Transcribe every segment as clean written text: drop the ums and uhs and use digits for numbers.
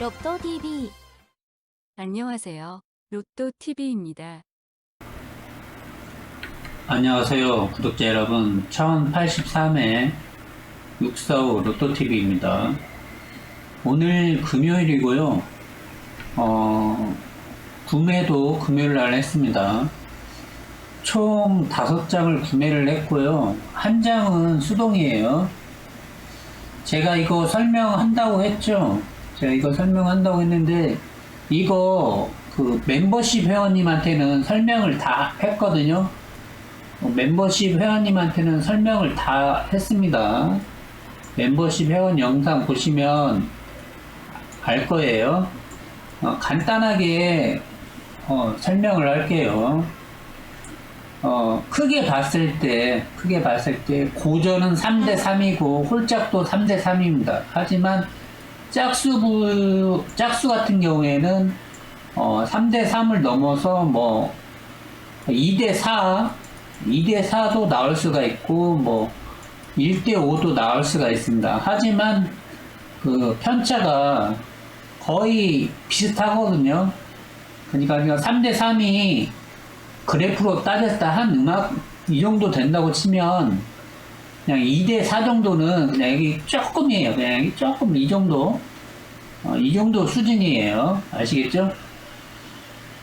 로또TV 안녕하세요. 로또TV입니다. 안녕하세요 구독자 여러분, 1083회 645 로또TV입니다. 오늘 금요일이고요. 구매도 금요일날 했습니다. 총 5장을 구매를 했고요. 한 장은 수동이에요. 제가 이거 설명한다고 했죠. 제가 이거 설명한다고 했는데 이거 그 멤버십 회원님한테는 설명을 다 했거든요. 멤버십 회원님한테는 설명을 다 했습니다. 멤버십 회원 영상 보시면 알 거예요. 간단하게 설명을 할게요. 크게 봤을 때 고전은 3대3이고 홀짝도 3대3입니다. 하지만 짝수 같은 경우에는 3대3을 넘어서 뭐 2대4도 나올 수가 있고 뭐 1대5도 나올 수가 있습니다. 하지만 그 편차가 거의 비슷하거든요. 그러니까 3대3이 그래프로 따졌을 때 한 음악 이 정도 된다고 치면 그냥 2대4 정도는 그냥 여기 조금이에요. 그냥 여기 조금 이 정도 수준이에요. 아시겠죠?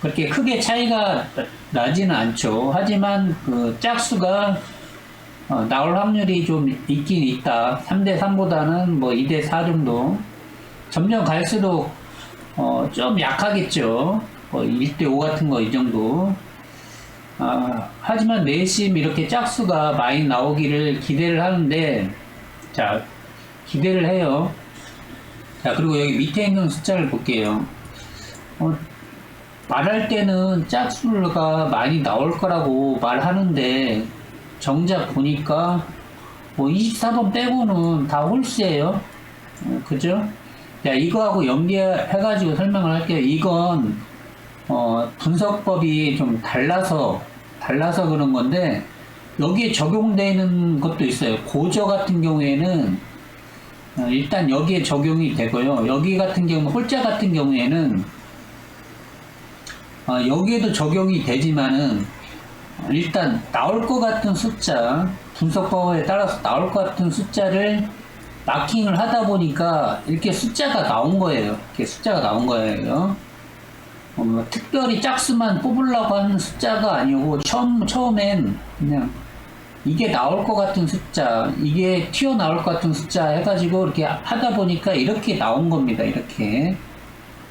그렇게 크게 차이가 나지는 않죠. 하지만 그 짝수가 나올 확률이 좀 있긴 있다. 3대3보다는 뭐 2대4 정도. 점점 갈수록 좀 약하겠죠. 1대5 같은 거 이 정도. 하지만 내심 이렇게 짝수가 많이 나오기를 기대를 하는데, 자, 기대를 해요. 자, 그리고 여기 밑에 있는 숫자를 볼게요. 말할 때는 짝수가 많이 나올 거라고 말하는데, 정작 보니까, 24번 빼고는 다 홀수예요. 그죠? 자, 이거하고 연계해가지고 설명을 할게요. 이건, 분석법이 좀 달라서 그런 건데, 여기에 적용되는 것도 있어요. 고저 같은 경우에는, 일단 여기에 적용이 되고요. 여기 같은 경우, 홀자 같은 경우에는, 여기에도 적용이 되지만은, 일단 나올 것 같은 숫자, 분석법에 따라서 나올 것 같은 숫자를 마킹을 하다 보니까 이렇게 숫자가 나온 거예요. 이렇게 숫자가 나온 거예요. 특별히 짝수만 뽑으려고 하는 숫자가 아니고 처음엔 그냥 이게 나올 것 같은 숫자, 이게 튀어나올 것 같은 숫자 해가지고 이렇게 하다 보니까 이렇게 나온 겁니다. 이렇게.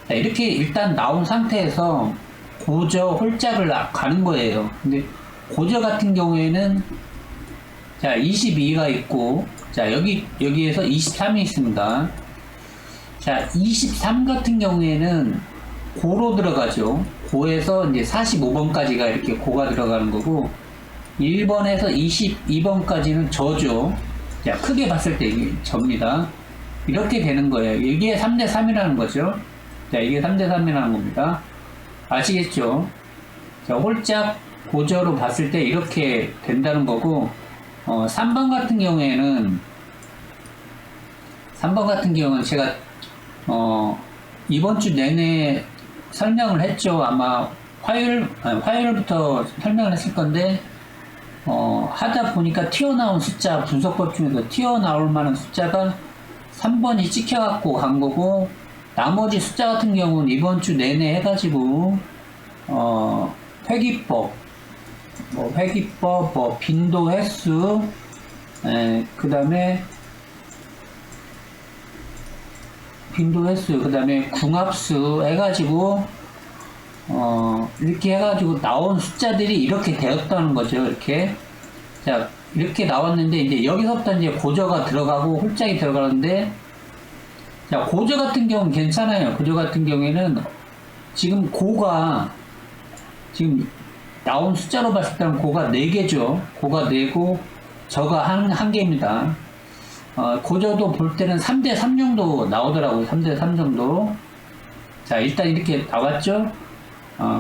자, 이렇게 일단 나온 상태에서 고저, 홀짝을 가는 거예요. 근데 고저 같은 경우에는 자, 22가 있고, 자, 여기에서 23이 있습니다. 자, 23 같은 경우에는 고로 들어가죠. 고에서 이제 45번까지가 이렇게 고가 들어가는 거고, 1번에서 22번까지는 저죠. 자, 크게 봤을 때 이게 접니다. 이렇게 되는 거예요. 이게 3대3이라는 거죠. 자, 이게 3대3이라는 겁니다. 아시겠죠? 자, 홀짝 고저로 봤을 때 이렇게 된다는 거고, 3번 같은 경우에는 제가, 이번 주 내내 설명을 했죠. 아마 화요일부터 설명을 했을 건데, 하다 보니까 튀어나온 숫자, 분석법 중에서 튀어나올 만한 숫자가 3번이 찍혀갖고 간 거고, 나머지 숫자 같은 경우는 이번 주 내내 해가지고, 회귀법, 빈도 횟수, 그 다음에 궁합수 해가지고, 이렇게 해가지고 나온 숫자들이 이렇게 되었다는 거죠. 이렇게. 자, 이렇게 나왔는데, 이제 여기서부터 이제 고저가 들어가고 홀짝이 들어가는데, 자, 고저 같은 경우는 괜찮아요. 고저 같은 경우에는 지금 지금 나온 숫자로 봤을 때는 고가 4개죠. 고가 4고, 저가 1개입니다. 고저도 볼 때는 3대3 정도 나오더라고요. 3대3 정도. 자, 일단 이렇게 나왔죠?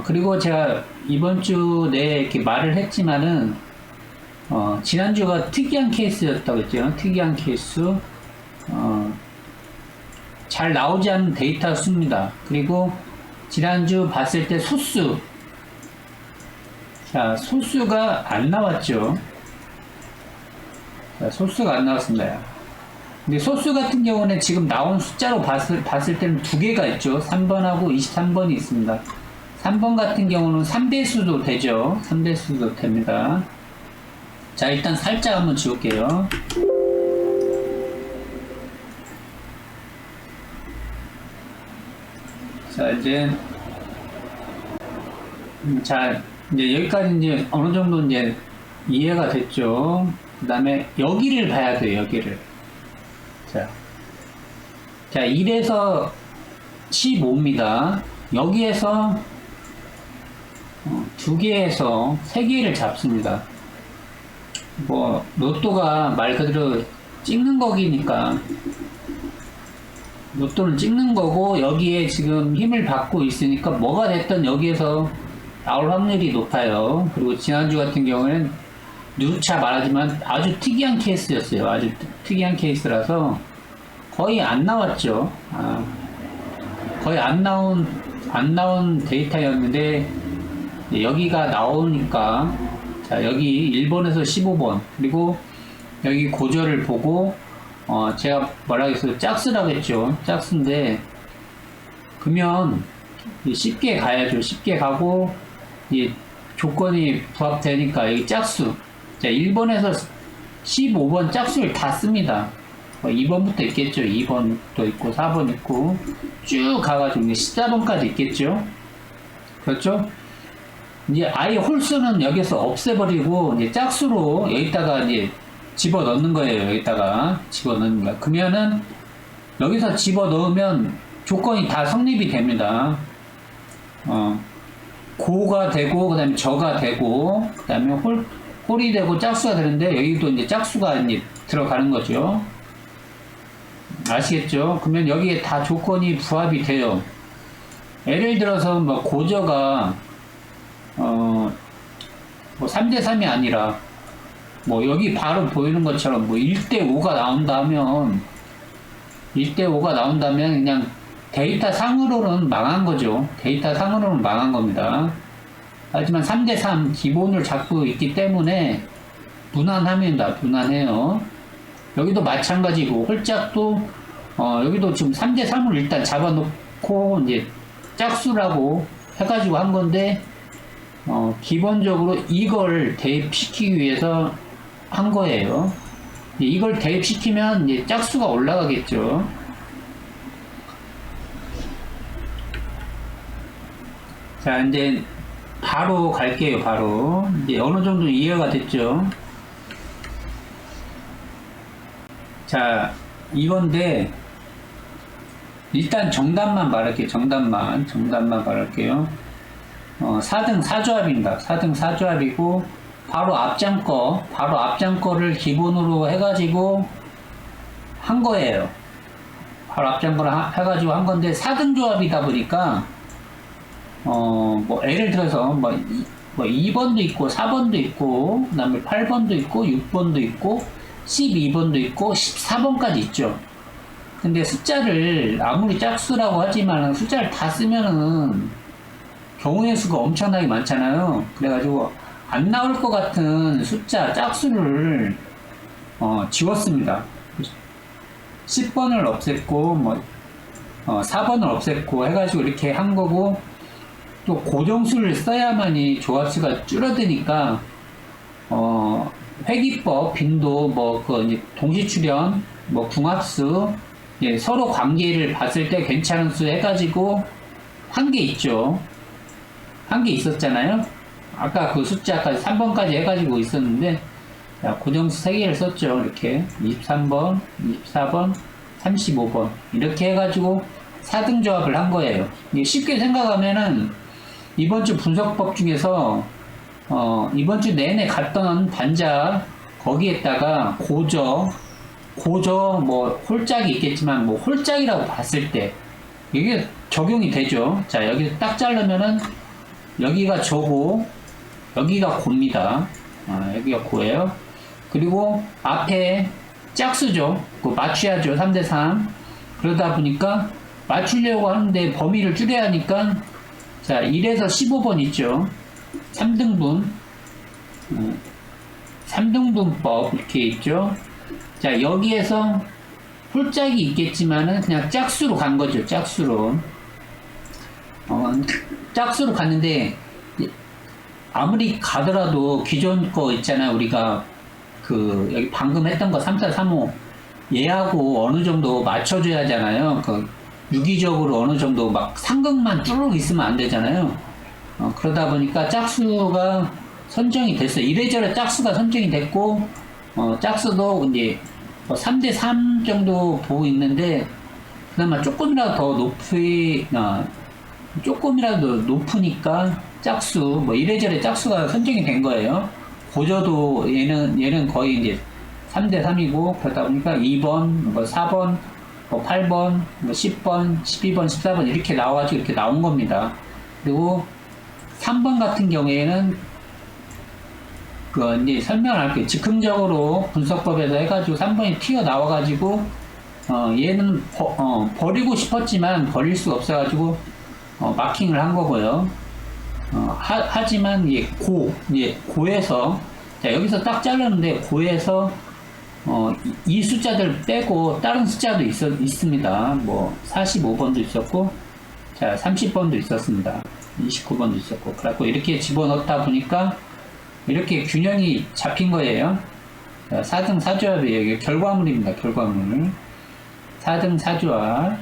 그리고 제가 이번 주 내에 이렇게 말을 했지만은, 지난주가 특이한 케이스였다고 했죠. 특이한 케이스. 잘 나오지 않는 데이터 수입니다. 그리고 지난주 봤을 때 소수. 자, 소수가 안 나왔죠. 자, 소수가 안 나왔습니다. 근데 소수 같은 경우는 지금 나온 숫자로 봤을 때는 두 개가 있죠. 3번하고 23번이 있습니다. 3번 같은 경우는 3배수도 되죠. 3배수도 됩니다. 자, 일단 살짝 한번 지울게요. 자, 이제 이제 여기까지 이제 어느 정도 이제 이해가 됐죠. 그 다음에 여기를 봐야 돼요, 여기를. 자, 1에서 15입니다. 여기에서 2개에서 3개를 잡습니다. 뭐, 로또가 말 그대로 찍는 거기니까, 로또는 찍는 거고, 여기에 지금 힘을 받고 있으니까, 뭐가 됐든 여기에서 나올 확률이 높아요. 그리고 지난주 같은 경우에는, 누차 말하지만 아주 특이한 케이스였어요. 아주 특이한 케이스라서, 거의 안 나왔죠. 거의 안 나온 데이터였는데, 여기가 나오니까, 자, 여기 1번에서 15번, 그리고 여기 고저를 보고, 제가 뭐라고 했어요? 짝수라고 했죠. 짝수인데, 그러면 쉽게 가야죠. 쉽게 가고, 조건이 부합되니까 여기 짝수. 자, 1번에서 15번 짝수를 다 씁니다. 2번부터 있겠죠. 2번도 있고, 4번 있고, 쭉 가가지고 14번까지 있겠죠. 그렇죠? 이제 아예 홀수는 여기서 없애버리고, 이제 짝수로 여기다가 이제 집어 넣는 거예요. 여기다가 집어 넣는 거야. 그러면은, 여기서 집어 넣으면 조건이 다 성립이 됩니다. 고가 되고, 그 다음에 저가 되고, 그 다음에 홀이 되고 짝수가 되는데, 여기도 이제 짝수가 이제 들어가는 거죠. 아시겠죠? 그러면 여기에 다 조건이 부합이 돼요. 예를 들어서 뭐 고저가 뭐 3대3이 아니라 뭐 여기 바로 보이는 것처럼 뭐 1대5가 나온다면 1대5가 나온다면 그냥 데이터 상으로는 망한 거죠. 데이터 상으로는 망한 겁니다. 하지만 3대3 기본을 잡고 있기 때문에 무난합니다. 무난해요. 여기도 마찬가지고 홀짝도 여기도 지금 3대3을 일단 잡아놓고 이제 짝수라고 해가지고 한 건데 기본적으로 이걸 대입시키기 위해서 한 거예요. 이걸 대입시키면 이제 짝수가 올라가겠죠. 자, 이제 바로 갈게요. 바로 이제 어느 정도 이해가 됐죠. 자, 이건데 일단 정답만 말할게요. 정답만 말할게요. 4등 4조합입니다. 4등 4조합이고 바로 앞장 거를 기본으로 해가지고 한 거예요. 바로 앞장 거를 해가지고 한 건데 4등 조합이다 보니까 뭐 예를 들어서 뭐 2번도 있고 4번도 있고 그 다음에 8번도 있고 6번도 있고 12번도 있고 14번까지 있죠. 근데 숫자를 아무리 짝수라고 하지만 숫자를 다 쓰면은 경우의 수가 엄청나게 많잖아요. 그래가지고 안 나올 것 같은 숫자 짝수를 지웠습니다. 10번을 없앴고 4번을 없앴고 해가지고 이렇게 한 거고, 또 고정수를 써야만이 조합수가 줄어드니까 회귀법, 빈도, 이제 동시출현, 궁합수, 서로 관계를 봤을 때 괜찮은 수 해가지고 한 개 있죠. 한 개 있었잖아요. 아까 그 숫자까지 3번까지 해가지고 있었는데, 고정수 3개를 썼죠. 이렇게 23번, 24번, 35번 이렇게 해가지고 4등 조합을 한 거예요. 쉽게 생각하면은 이번 주 분석법 중에서 이번 주 내내 갔던 단자 거기에다가 고저 홀짝이 있겠지만 홀짝이라고 봤을 때 이게 적용이 되죠. 자, 여기 딱 자르면은 여기가 저고 여기가 고입니다. 여기가 고예요. 그리고 앞에 짝수죠. 맞춰야죠. 3대3. 그러다 보니까 맞추려고 하는데 범위를 줄여야 하니까, 자, 1에서 15번 있죠. 3등분. 3등분법 이렇게 있죠. 자, 여기에서 홀짝이 있겠지만은 그냥 짝수로 간 거죠. 짝수로. 짝수로 갔는데 아무리 가더라도 기존 거 있잖아요. 우리가 그 여기 방금 했던 거 3435 얘하고 어느 정도 맞춰줘야 하잖아요. 그 유기적으로 어느 정도 막 상극만 쭈르륵 있으면 안 되잖아요. 그러다 보니까 짝수가 선정이 됐어요. 이래저래 짝수가 선정이 됐고, 짝수도 이제 3대3 정도 보고 있는데, 그나마 조금이라도 높으니까 짝수, 뭐 이래저래 짝수가 선정이 된 거예요. 고저도 얘는 거의 이제 3대3이고, 그러다 보니까 2번, 뭐 4번, 뭐 8번, 뭐 10번, 12번, 14번 이렇게 나와가지고 이렇게 나온 겁니다. 그리고 3번 같은 경우에는 그 이제 설명을 할게요. 즉흥적으로 분석법에서 해가지고 3번이 튀어나와가지고 얘는 버리고 싶었지만 버릴 수가 없어가지고 마킹을 한 거고요. 하지만 이제 고에서 자 여기서 딱 잘랐는데 고에서 이 숫자들 빼고 다른 숫자도 있습니다. 뭐 45번도 있었고 자 30번도 있었습니다. 29번도 있었고 그래갖고 이렇게 집어넣다 보니까 이렇게 균형이 잡힌 거예요. 자, 4등 4조합이에요. 결과물입니다. 결과물 4등 4조합.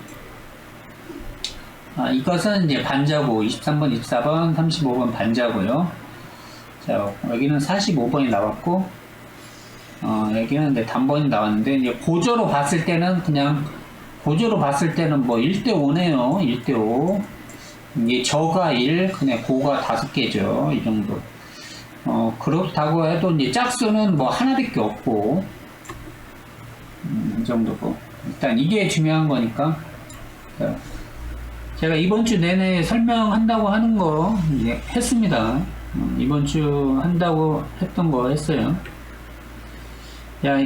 이것은 이제 반자고 23번 24번 35번 반자고요. 자 여기는 45번이 나왔고 여기는 이제 단번이 나왔는데, 이제 고조로 봤을 때는 뭐 1대5네요. 1대5. 이게 저가 1, 그냥 고가 5개죠. 이 정도. 그렇다고 해도 이제 짝수는 뭐 하나밖에 없고, 이 정도고. 일단 이게 중요한 거니까. 자, 제가 이번 주 내내 설명한다고 하는 거 이제 했습니다. 이번 주 한다고 했던 거 했어요. 야,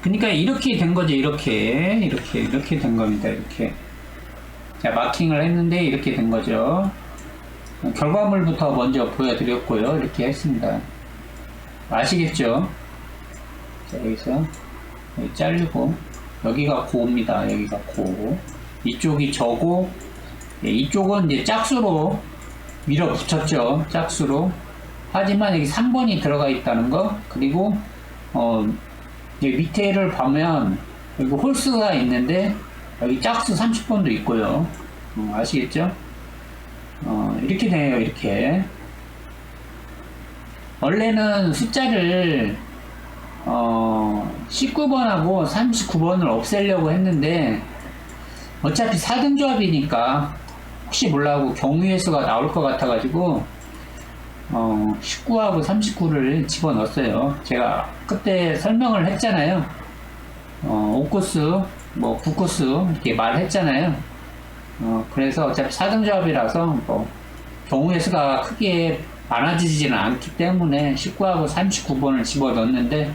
그러니까 이렇게 된 거죠. 이렇게 된 겁니다. 이렇게. 자, 마킹을 했는데 이렇게 된 거죠. 결과물부터 먼저 보여드렸고요. 이렇게 했습니다. 아시겠죠? 자, 여기서 여기 자르고 여기가 고입니다. 여기가 고. 이쪽이 저고, 이쪽은 이제 짝수로 밀어붙였죠. 짝수로. 하지만 여기 3번이 들어가 있다는 거. 그리고 여기 밑에를 보면 여기 홀수가 있는데 여기 짝수 30번도 있고요. 아시겠죠? 이렇게 돼요. 이렇게 원래는 숫자를 19번하고 39번을 없애려고 했는데 어차피 4등 조합이니까 혹시 몰라고 경우의 수가 나올 것 같아 가지고 19하고 39를 집어넣었어요. 제가 그때 설명을 했잖아요. 5코스, 뭐 9코스 이렇게 말했잖아요. 그래서 어차피 4등 조합이라서 뭐 경우의 수가 크게 많아지지는 않기 때문에 19하고 39번을 집어넣었는데,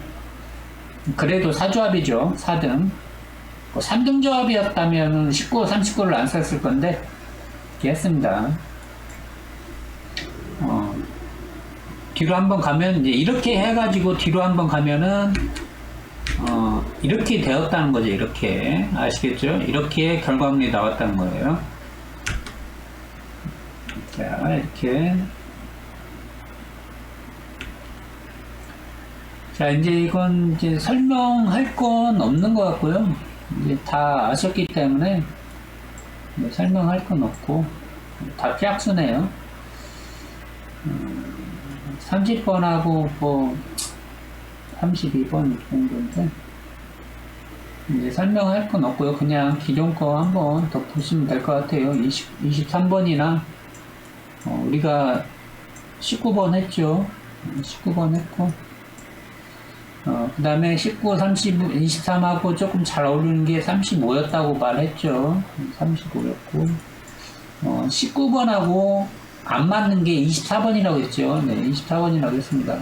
그래도 4조합이죠. 4등. 3등 조합이었다면 19, 39를 안 썼을 건데 이렇게 했습니다. 뒤로 한번 가면 이제 이렇게 해가지고 뒤로 한번 가면은 이렇게 되었다는 거죠. 이렇게 아시겠죠? 이렇게 결과물이 나왔다는 거예요. 자 이렇게. 자 이제 이건 이제 설명할 건 없는 것 같고요. 이제 다 아셨기 때문에 설명할 건 없고 다 짝수네요. 30번하고 뭐 32번 정도인데 이제 설명할 건 없고요. 그냥 기존 거 한번 더 보시면 될 것 같아요. 23번이나 우리가 19번 했죠. 19번 했고 그 다음에 19, 30, 23하고 조금 잘 어울리는 게 35였다고 말했죠. 35였고 19번하고 안 맞는 게 24번이라고 했죠. 네, 24번이라고 했습니다.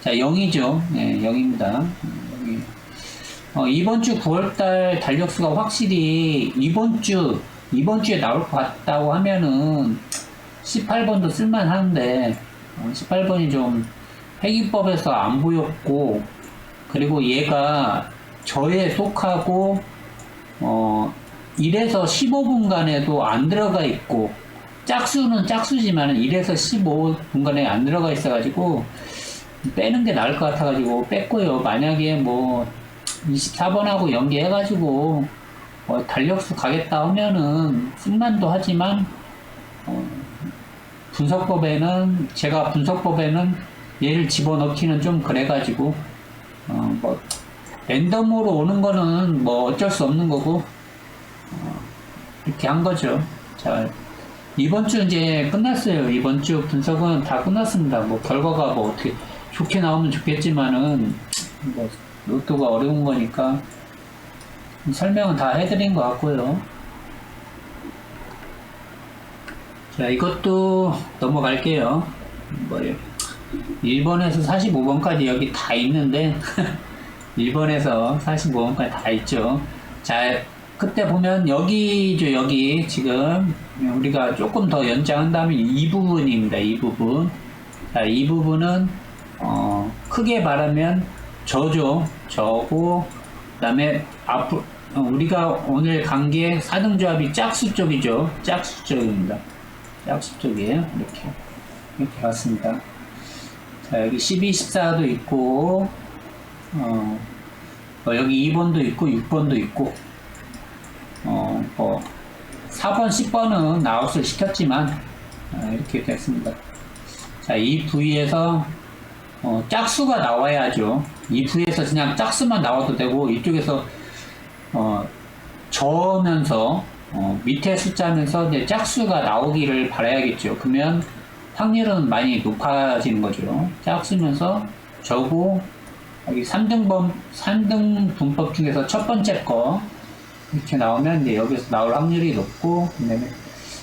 자, 0이죠. 네, 0입니다. 여기 이번 주 9월달 달력수가 확실히 이번 주에 나올 것 같다고 하면은 18번도 쓸만한데, 18번이 좀 회기법에서 안 보였고, 그리고 얘가 저에 속하고, 1에서 15분간에도 안 들어가 있고, 짝수는 짝수지만 1에서 15분간에 안 들어가 있어가지고, 빼는 게 나을 것 같아가지고 뺐고요. 만약에 뭐 24번하고 연계해가지고 달력수 가겠다 하면은 쓸만도 하지만 제가 분석법에는 얘를 집어넣기는 좀 그래가지고 뭐 랜덤으로 오는 거는 뭐 어쩔 수 없는 거고 이렇게 한 거죠. 자, 이번 주 이제 끝났어요. 이번 주 분석은 다 끝났습니다. 뭐 결과가 뭐 어떻게 좋게 나오면 좋겠지만은 뭐 로또가 어려운 거니까 설명은 다 해드린 것 같고요. 자, 이것도 넘어갈게요. 뭐 1번에서 45번까지 여기 다 있는데 1번에서 45번까지 다 있죠. 자, 그때 보면 여기죠. 여기 지금 우리가 조금 더 연장한다면 이 부분입니다. 이 부분. 자, 이 부분은 크게 말하면 저죠. 저고, 그 다음에 앞으로, 우리가 오늘 간 게 4등조합이 짝수 쪽이죠. 짝수 쪽입니다. 짝수 쪽이에요. 이렇게 갔습니다. 자, 여기 12, 14도 있고, 여기 2번도 있고, 6번도 있고, 뭐, 4번, 10번은 나웃을 시켰지만, 이렇게 됐습니다. 자, 이 부위에서 짝수가 나와야죠. 이 부위에서 그냥 짝수만 나와도 되고 이쪽에서 저으면서 밑에 숫자면서 이제 짝수가 나오기를 바라야겠죠. 그러면 확률은 많이 높아지는 거죠. 짝수면서 저고 여기 3등 분법 중에서 첫 번째 거 이렇게 나오면 이제 여기서 나올 확률이 높고, 그다음에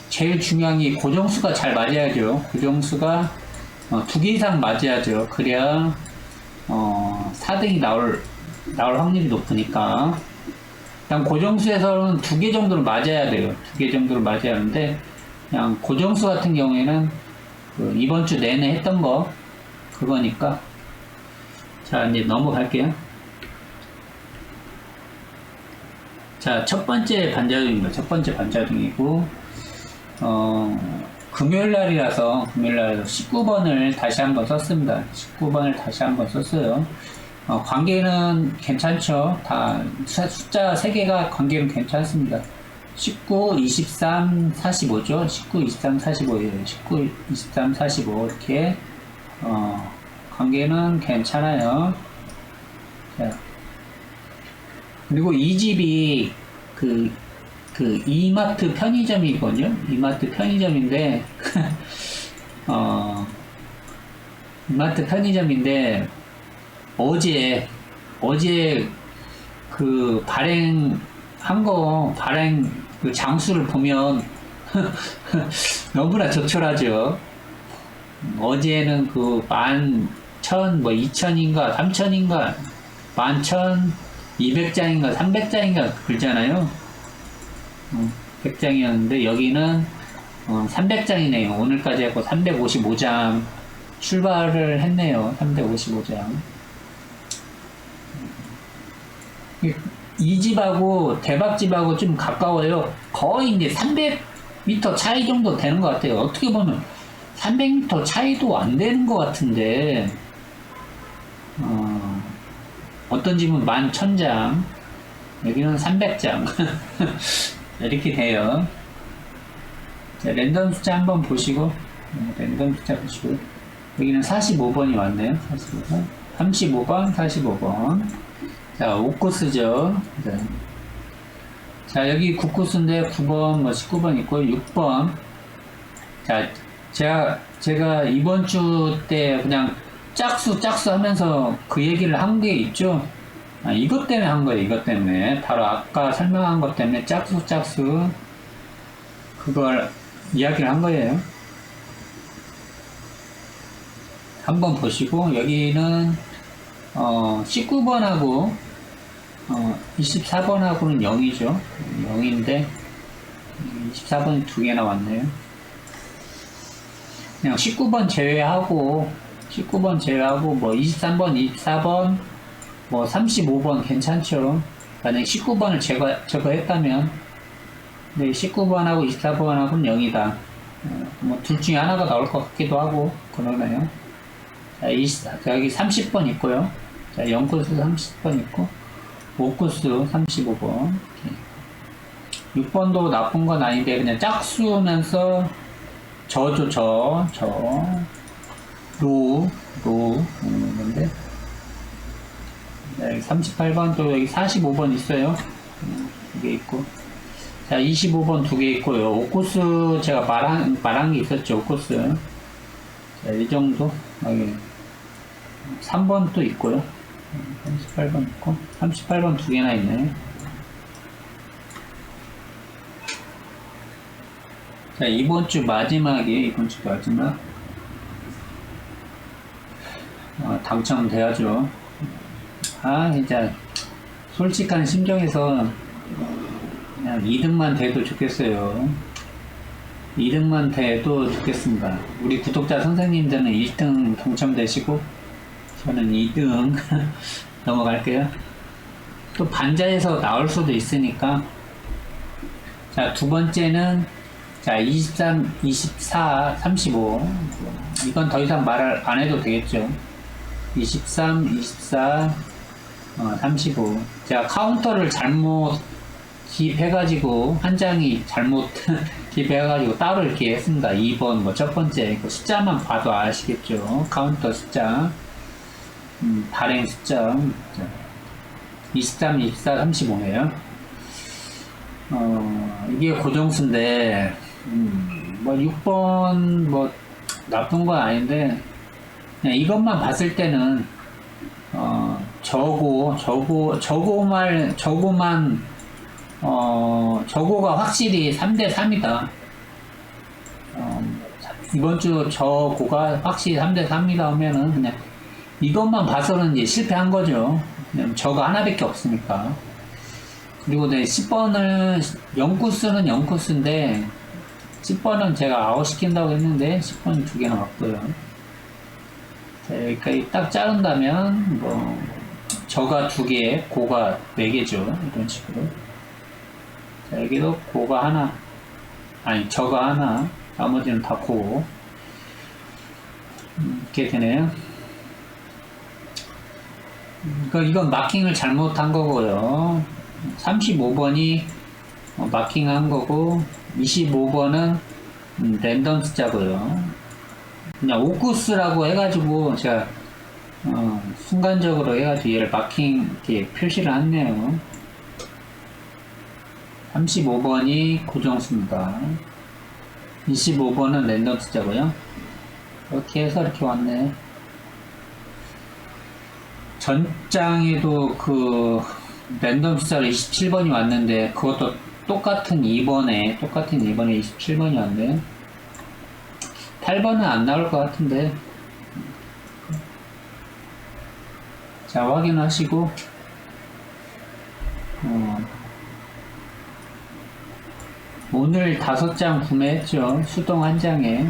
제일 중요한 게 고정수가 잘 맞아야죠. 고정수가 2개 이상 맞아야죠. 그래야 4등이 나올 확률이 높으니까. 그냥 고정수에서는 2개 정도는 맞아야 돼요. 2개 정도를 맞아야 하는데, 그냥 고정수 같은 경우에는 이번 주 내내 했던 거 그거니까. 자, 이제 넘어갈게요. 자, 첫 번째 반자동입니다. 첫 번째 반자동이고, 금요일 날이라서 19번을 다시 한번 썼습니다. 19번을 다시 한번 썼어요. 관계는 괜찮죠. 다 숫자 3개가 관계는 괜찮습니다. 19, 23, 45죠. 19, 23, 45예요. 19, 23, 45 이렇게 관계는 괜찮아요. 자, 그리고 이 집이 그 이마트 편의점이거든요. 이마트 편의점인데 이마트 편의점인데 어제 그 발행 그 장수를 보면 너무나 조촐하죠. 어제는 그 11,000 뭐 2,000인가 3,000인가 11,200장인가 300장인가 그러잖아요. 100장이었는데 여기는 300장이네요. 오늘까지 하고 355장 출발을 했네요. 355장. 이 집하고 대박집하고 좀 가까워요. 거의 이제 300m 차이 정도 되는 것 같아요. 어떻게 보면 300m 차이도 안 되는 것 같은데 어떤 집은 11,000장, 여기는 300장. 이렇게 돼요. 자, 랜덤 숫자 한번 보시고, 랜덤 숫자 보시고, 여기는 45번이 왔네요. 45번, 35번, 45번. 자, 5코스죠. 자, 여기 9코스인데 9번, 뭐 19번 있고, 6번. 자, 제가 이번 주 때 그냥 짝수 하면서 그 얘기를 한 게 있죠. 이것 때문에 한 거예요. 이것 때문에. 바로 아까 설명한 것 때문에 짝수 그걸 이야기를 한 거예요. 한번 보시고 여기는 19번하고 24번하고는 0이죠. 0인데 24번이 두 개 나왔네요. 그냥 19번 제외하고 뭐 23번, 24번, 뭐 35번 괜찮죠. 만약에 19번을 제거했다면, 네, 19번하고 24번하고는 0이다. 뭐 둘 중에 하나가 나올 것 같기도 하고 그러네요. 자, 여기 30번 있고요. 자, 0코스 30번 있고 5코스 35번. 6번도 나쁜 건 아닌데 그냥 짝수면서 저죠. 로 있는데, 여기 38번 또 여기 45번 있어요. 두 개 있고, 자 25번 두 개 있고요. 5코스 제가 말한 게 있었죠. 5코스. 자, 이 정도. 여기 3번 또 있고요. 38번 있고 38번 두 개나 있네. 자, 이번 주 마지막 당첨돼야죠. 진짜 솔직한 심정에서 그냥 2등만 돼도 좋겠어요. 2등만 돼도 좋겠습니다. 우리 구독자 선생님들은 1등 당첨되시고 저는 2등 넘어갈게요. 또 반자에서 나올 수도 있으니까. 자, 두 번째는 자 23, 24, 35. 이건 더 이상 말을 안 해도 되겠죠. 23, 24, 35. 제가 카운터를 잘못 기입해가지고 한 장이 잘못 기입해가지고 따로 이렇게 했습니다. 2번 뭐 첫 번째 그 숫자만 봐도 아시겠죠. 카운터 숫자, 발행 숫자. 23, 24, 35네요. 이게 고정수인데 뭐 6번 뭐 나쁜 건 아닌데 그냥 이것만 봤을 때는 저거가 확실히 3대3이다. 이번 주 저거가 확실히 3대3이다 하면은 그냥 이것만 봐서는 이제 실패한 거죠. 그냥 저거 하나밖에 없으니까. 그리고 네, 10번을 0코스는 0코스인데 10번은 제가 아웃시킨다고 했는데 10번이 두 개 나왔고요. 자, 여기까지 딱 자른다면 뭐 저가 두 개, 고가 네 개죠. 이런 식으로. 자, 여기도 고가 하나, 아니 저가 하나, 나머지는 다 고. 이렇게 되네요. 이건 마킹을 잘못한 거고요. 35번이 마킹한 거고 25번은 랜덤 숫자고요. 그냥 오쿠스라고 해가지고 제가 순간적으로 해가지고 얘를 마킹 이렇게 표시를 했네요. 35번이 고정수입니다. 25번은 랜덤 숫자고요. 이렇게 해서 이렇게 왔네. 전장에도 그 랜덤 숫자로 27번이 왔는데 그것도 똑같은 2번에 27번이 왔네. 8번은 안 나올 것 같은데. 자, 확인하시고 오늘 5장 구매했죠. 수동 한 장에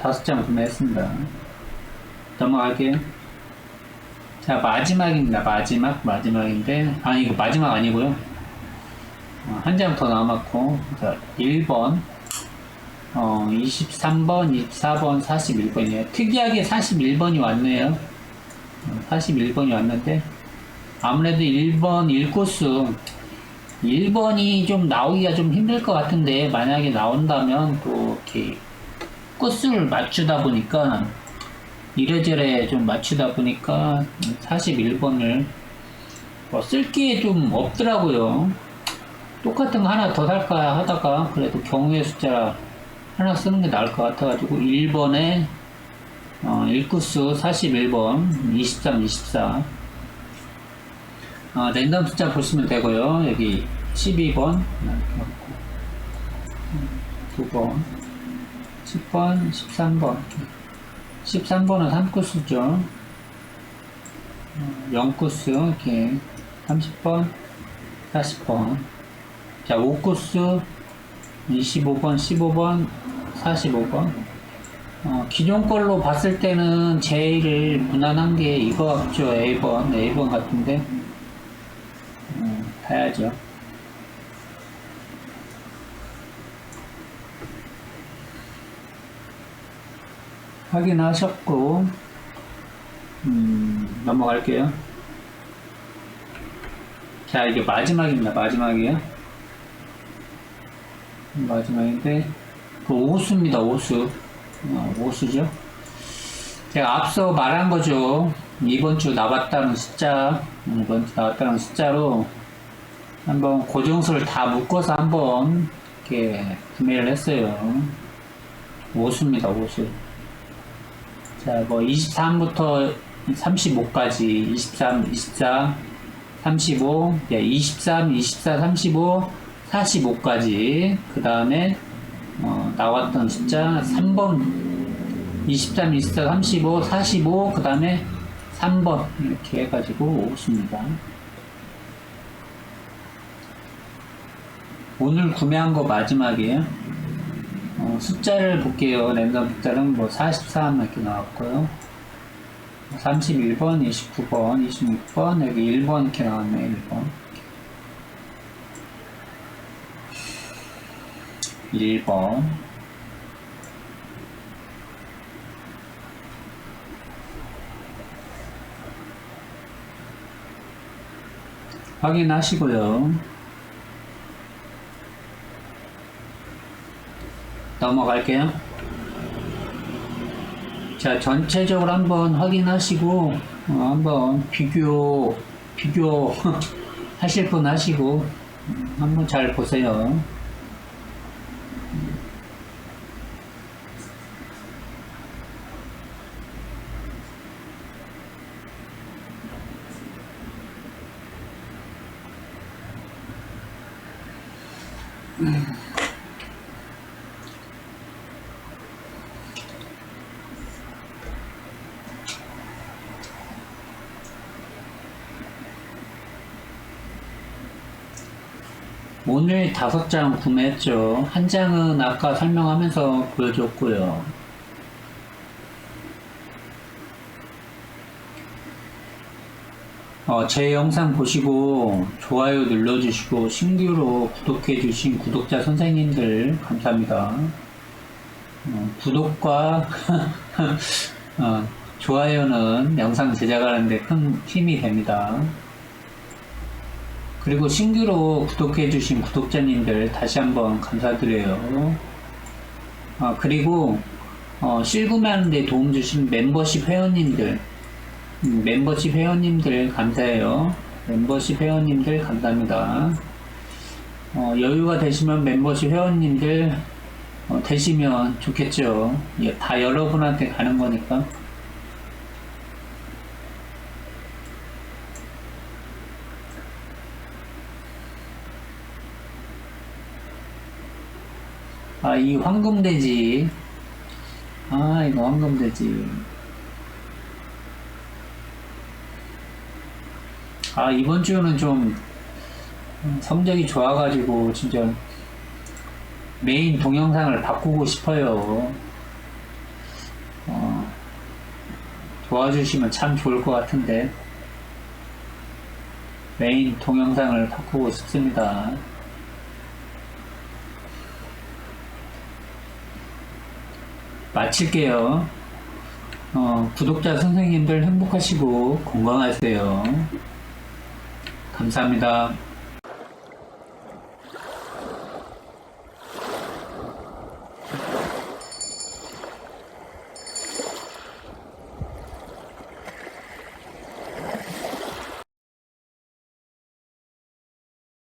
5장 구매했습니다. 넘어갈게요. 자, 마지막입니다. 마지막인데, 이거 마지막 아니고요. 한 장 더 남았고, 자, 1번, 23번, 24번, 41번이에요. 특이하게 41번이 왔네요. 41번이 왔는데, 아무래도 1번 1코스, 1번이 좀 나오기가 좀 힘들 것 같은데, 만약에 나온다면 또 이렇게 코스를 맞추다 보니까, 이래저래 좀 맞추다 보니까 41번을 쓸 게 좀 없더라고요. 똑같은 거 하나 더 살까 하다가 그래도 경우의 숫자 하나 쓰는 게 나을 것 같아가지고 1번에 1코스 41번 23, 24 랜덤 숫자 보시면 되고요. 여기 12번 2번 10번 13번 13번은 3코스죠. 0코스 이렇게 30번, 40번. 자, 5코스 25번, 15번, 45번. 기존 걸로 봤을 때는 제일 무난한 게 이거 같죠. A번 같은데. 봐야죠. 확인하셨고, 넘어갈게요. 자, 이게 마지막입니다. 마지막이에요. 마지막인데, 그 오수입니다. 오수. 오수죠. 제가 앞서 말한 거죠. 이번 주 나왔다는 숫자, 이번 주 나왔다는 숫자로 한번 고정수를 다 묶어서 한번 이렇게 구매를 했어요. 오수입니다. 오수. 자, 뭐 23부터 35까지 23, 24, 35, 23, 24, 35, 45까지 그 다음에 나왔던 숫자 3번 23, 24, 35, 45 그 다음에 3번 이렇게 해가지고 오십니다. 오늘 구매한 거 마지막이에요. 숫자를 볼게요. 랜덤 숫자는 뭐 43 이렇게 나왔고요. 31번, 29번, 26번, 여기 1번 이렇게 나왔네요. 1번. 확인하시고요. 넘어갈게요. 자, 전체적으로 한번 확인하시고, 한번 비교 하실 분 하시고, 한번 잘 보세요. 오늘 5장 구매했죠. 한 장은 아까 설명하면서 보여줬고요. 제 영상 보시고 좋아요 눌러주시고 신규로 구독해주신 구독자 선생님들 감사합니다. 구독과 좋아요는 영상 제작하는데 큰 힘이 됩니다. 그리고 신규로 구독해주신 구독자님들 다시 한번 감사드려요. 그리고 실구매하는 데 도움 주신 멤버십 회원님들 감사해요. 멤버십 회원님들 감사합니다. 여유가 되시면 멤버십 회원님들 되시면 좋겠죠. 다 여러분한테 가는 거니까. 이 황금돼지. 이거 황금돼지. 이번 주는 좀 성적이 좋아가지고 진짜 메인 동영상을 바꾸고 싶어요. 도와주시면 참 좋을 것 같은데 메인 동영상을 바꾸고 싶습니다. 마칠게요. 구독자 선생님들 행복하시고 건강하세요. 감사합니다.